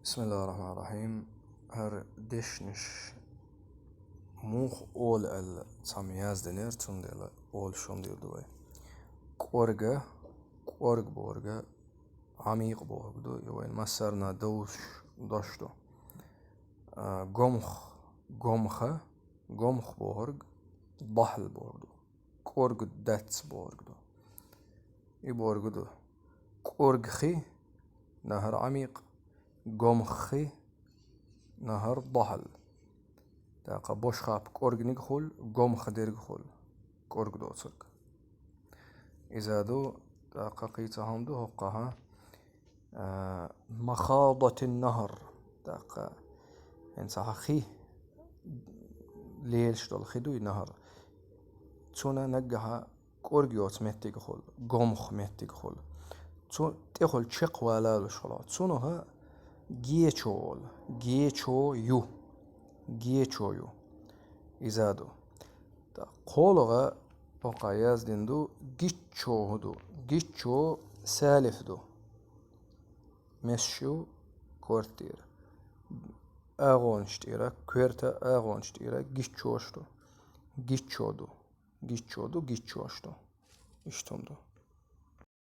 بسم الله الرحمن الرحيم. هر دشنش موخ أول الصامياز دنير تندل أول شون دير دوي كورجا كورج بورجا عميق بورجدو يوين مسرنا دوشتو قمخ بورج ضحل بورجدو كورج داتس بورجدو يبورجدو كورجخي نهر عميق قمخي نهر ضحل تاقا بوش خاب كورج نيخول قمخ ديرغخول كورج دوتسرك إذا دو تاقا قيتا هم دو هقها مخاضة النهر تاقا إنسا خي ليلش دول خدو نهر تونا نجها كورجيوت متيغخول قمخ متيغخول تو تخول تشق ولا لشلا تونها جيتشو يو إزادو تا قولغا بقى يازدندو جيتشو سالف دو مسشو كورتير أغونشتيرا كورتا أغونشتيرا جيتشوشتو جيتشودو إشتمدو